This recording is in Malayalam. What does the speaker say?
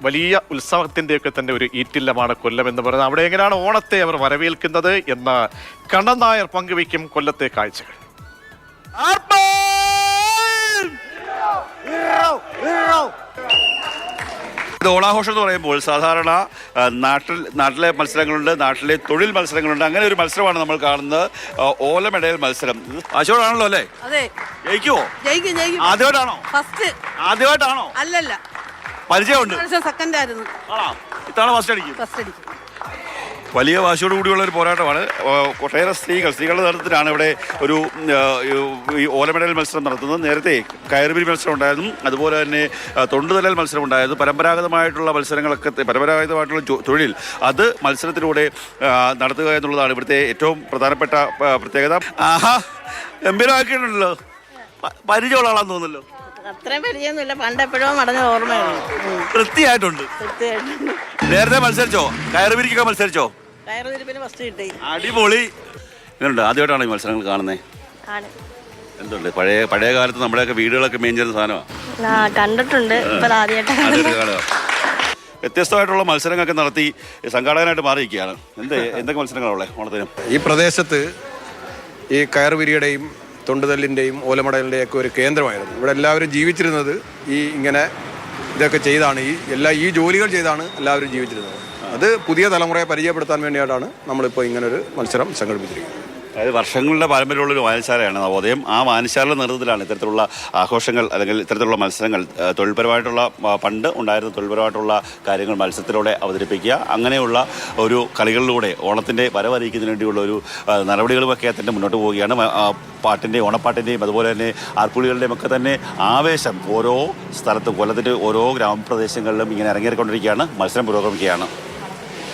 വലിയ ഉത്സവത്തിൻ്റെയൊക്കെ തന്നെ ഒരു ഈറ്റില്ലമാണ് കൊല്ലം എന്ന് പറയുന്നത്. അവിടെ എങ്ങനെയാണ് ഓണത്തെ അവർ വരവേൽക്കുന്നത് എന്ന് കണ്ണൻ നായർ പങ്കുവയ്ക്കും കൊല്ലത്തെ കാഴ്ചകൾ. ഓണാഘോഷം എന്ന് പറയുമ്പോൾ സാധാരണ നാട്ടിലെ മത്സരങ്ങളുണ്ട്, നാട്ടിലെ തൊഴിൽ മത്സരങ്ങളുണ്ട്. അങ്ങനെ ഒരു മത്സരമാണ് നമ്മൾ കാണുന്നത്, ഓലമെടയിൽ മത്സരം. ആശോടാണല്ലോ അല്ലേ? ജയിക്കുവോ? ആദ്യമായിട്ടാണോ? ആദ്യമായിട്ടാണോ? അല്ലല്ല, പരിചയമുണ്ട്. സെക്കൻഡ് ആയിരുന്നു. ഇത്തവണ ഫസ്റ്റ് അടിക്കും. വലിയ വാശിയോട് കൂടിയുള്ള ഒരു പോരാട്ടമാണ്. ഒട്ടേറെ സ്ത്രീകളുടെ നേതൃത്വത്തിലാണ് ഇവിടെ ഒരു ഈ ഓലമെടൽ മത്സരം നടത്തുന്നത്. നേരത്തെ കയറുപിരി മത്സരം ഉണ്ടായിരുന്നു, അതുപോലെ തന്നെ തൊണ്ടുതലൽ മത്സരം ഉണ്ടായിരുന്നു. പരമ്പരാഗതമായിട്ടുള്ള മത്സരങ്ങളൊക്കെ, പരമ്പരാഗതമായിട്ടുള്ള തൊഴിൽ അത് മത്സരത്തിലൂടെ നടത്തുക എന്നുള്ളതാണ് ഇവിടുത്തെ ഏറ്റവും പ്രധാനപ്പെട്ട പ്രത്യേകത. ഗംഭീരമാക്കിയിട്ടുണ്ടല്ലോ. പരിചയമുള്ള ആളാന്ന് തോന്നുന്നല്ലോ. അത്രയും പരിചയമൊന്നുമില്ല, പണ്ടെപ്പോഴോ മടങ്ങ ഓർമ്മയുള്ളൂ. വൃത്തിയായിട്ടുണ്ട്. നേരത്തെ മത്സരിച്ചോ? കയറുപിരിക്കൊക്കെ മത്സരിച്ചോ? കയറുതിരിപ്പിന് ഫസ്റ്റ് കിട്ടി. അടിപൊളി. ഇങ്ങനെയുണ്ട്. ആദ്യമായിട്ടാണ് ഈ മത്സരങ്ങൾ കാണുന്നത്? എന്തുണ്ട്, പഴയ കാലത്ത് നമ്മുടെയൊക്കെ വീടുകളൊക്കെ മേഞ്ഞിരുന്ന സാധനമാണ്. കണ്ടിട്ടുണ്ട്. വ്യത്യസ്തമായിട്ടുള്ള മത്സരങ്ങളൊക്കെ നടത്തി സംഘാടകനായിട്ട് മാറിയിരിക്കുകയാണ്. എന്തൊക്കെ മത്സരങ്ങളുള്ളത് ഓണത്തിന്? ഈ പ്രദേശത്ത് ഈ കയറുപിരിയുടെയും തൊണ്ടുതല്ലിൻ്റെയും ഓലമടലിൻ്റെയും ഒക്കെ ഒരു കേന്ദ്രമായിരുന്നു. ഇവിടെ എല്ലാവരും ജീവിച്ചിരുന്നത് ഇങ്ങനെ ഇതൊക്കെ ചെയ്താണ്, ഈ ജോലികൾ ചെയ്താണ് എല്ലാവരും ജീവിച്ചിരുന്നത്. അത് പുതിയ തലമുറയെ പരിചയപ്പെടുത്താൻ വേണ്ടിയിട്ടാണ് നമ്മളിപ്പോൾ ഇങ്ങനൊരു മത്സരം സംഘടിപ്പിച്ചിരിക്കുന്നത്. അതായത് വർഷങ്ങളുടെ പാരമ്പര്യമുള്ളൊരു വായനശാലയാണ് നവോദയം. ആ വായനശാലയുടെ നേതൃത്വത്തിലാണ് ഇത്തരത്തിലുള്ള ആഘോഷങ്ങൾ അല്ലെങ്കിൽ ഇത്തരത്തിലുള്ള മത്സരങ്ങൾ, തൊഴിൽപരമായിട്ടുള്ള പണ്ട് ഉണ്ടായിരുന്ന തൊഴിൽപരമായിട്ടുള്ള കാര്യങ്ങൾ മത്സരത്തിലൂടെ അവതരിപ്പിക്കുക. അങ്ങനെയുള്ള ഒരു കളികളിലൂടെ ഓണത്തിൻ്റെ വരവറിയിക്കുന്നതിന് വേണ്ടിയുള്ള ഒരു നടപടികളുമൊക്കെ തന്നെ മുന്നോട്ട് പോവുകയാണ്. പാട്ടിൻ്റെയും ഓണപ്പാട്ടിൻ്റെയും അതുപോലെ തന്നെ ആർപ്പുളികളുടെയും ഒക്കെ തന്നെ ആവേശം ഓരോ സ്ഥലത്തും, കൊല്ലത്തിൻ്റെ ഓരോ ഗ്രാമപ്രദേശങ്ങളിലും ഇങ്ങനെ ഇറങ്ങിക്കൊണ്ടിരിക്കുകയാണ്. മത്സരം പുരോഗമിക്കുകയാണ്.